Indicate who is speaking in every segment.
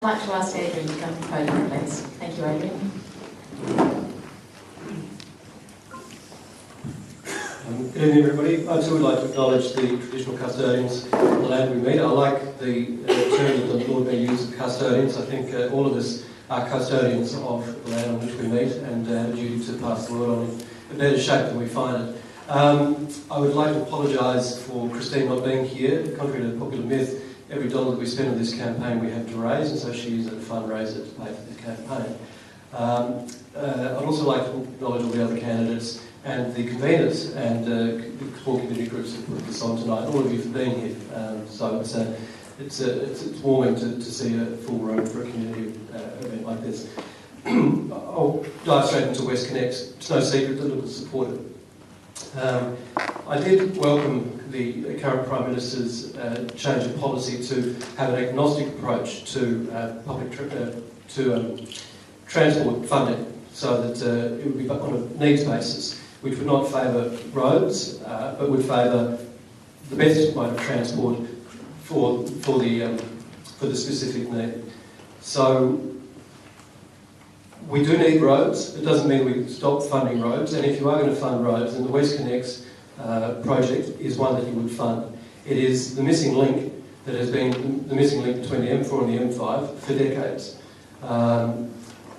Speaker 1: I'd like to ask Adrian to come to the podium, please. Thank you, Adrian.
Speaker 2: Good evening, everybody. I too would like to acknowledge the traditional custodians of the land we meet. I like the term that the Lord may use of custodians. I think all of us are custodians of the land on which we meet and have a duty to pass the word on in a better shape than we find it. I would like to apologise for Christine not being here. Contrary to popular myth, every dollar that we spend on this campaign we have to raise, and so she is a fundraiser to pay for this campaign. I'd also like to acknowledge all the other candidates and the conveners and the core community groups that put this on tonight. All of you for being here. So it's warming to see a full room for a community event like this. I'll dive straight into West Connect. It's no secret that Look is supported. I did welcome the current Prime Minister's change of policy to have an agnostic approach to transport funding, so that it would be on a needs basis, which would not favour roads, but would favour the best mode of transport for the specific need. So we do need roads. It doesn't mean we stop funding roads, and if you are going to fund roads, then the West Connects project is one that you would fund. It is the missing link that has been the missing link between the M4 and the M5 for decades.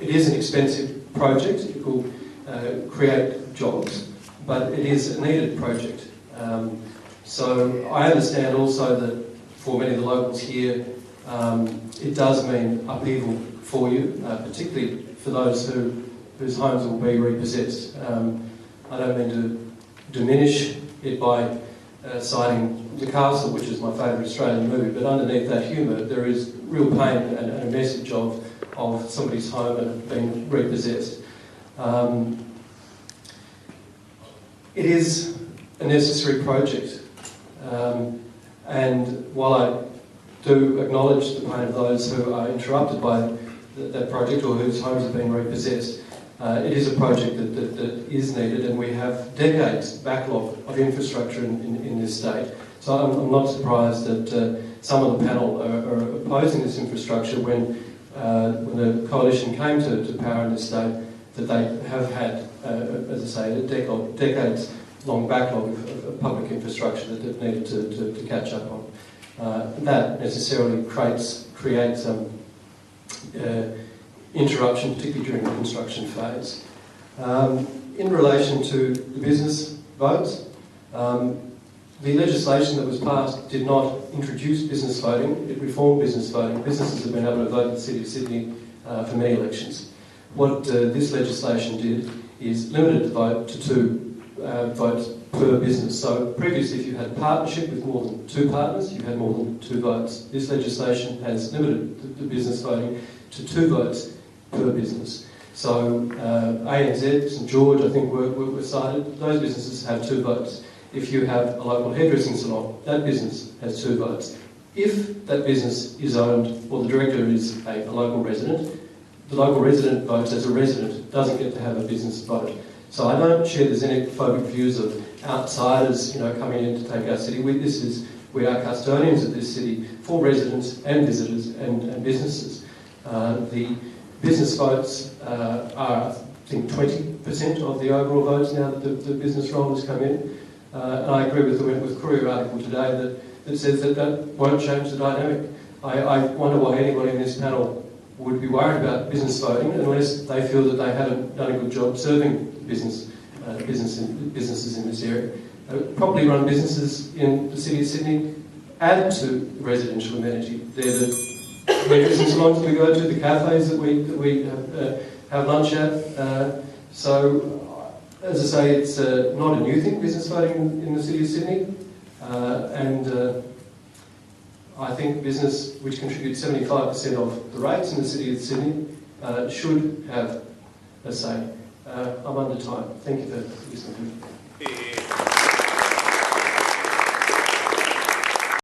Speaker 2: It is an expensive project. It will create jobs, but it is a needed project. So I understand also that for many of the locals here, it does mean upheaval for you, particularly for those whose homes will be repossessed. I don't mean to diminish it by citing The Castle, which is my favourite Australian movie, but underneath that humour there is real pain and a message of somebody's home and being repossessed. It is a necessary project, and while I do acknowledge the pain of those who are interrupted by that project or whose homes have been repossessed, it is a project that is needed, and we have decades backlog of infrastructure in this state. So I'm not surprised that some of the panel are opposing this infrastructure when the coalition came to power in this state, that they have had, as I say, a decades-long backlog of public infrastructure that they've needed to catch up on. That necessarily creates interruption, particularly during the construction phase. In relation to the business votes, the legislation that was passed did not introduce business voting, it reformed business voting. Businesses have been able to vote in the City of Sydney for many elections. What this legislation did is limited the vote to 2 votes per business. So previously, if you had a partnership with more than 2 partners, you had more than 2 votes. This legislation has limited the business voting to 2 votes per business. So ANZ, St George, I think were cited. Those businesses have 2 votes. If you have a local hairdressing salon, that business has 2 votes. If that business is owned, or the director is a local resident, the local resident votes as a resident, doesn't get to have a business vote. So I don't share the xenophobic views of outsiders, coming in to take our city. We are custodians of this city for residents and visitors and businesses. The business votes are, I think, 20% of the overall votes now that the business roll has come in. And I agree with the Wentworth Courier article today that says that won't change the dynamic. I wonder why anybody in this panel would be worried about business voting unless they feel that they haven't done a good job serving businesses in this area. Properly run businesses in the City of Sydney add to residential amenity. They're the hairdressing salons we go to, the cafes that we have lunch at. So, as I say, it's not a new thing, business voting in the City of Sydney. And I think business, which contributes 75% of the rates in the City of Sydney, should have a say. I'm under time. Thank you for listening to me.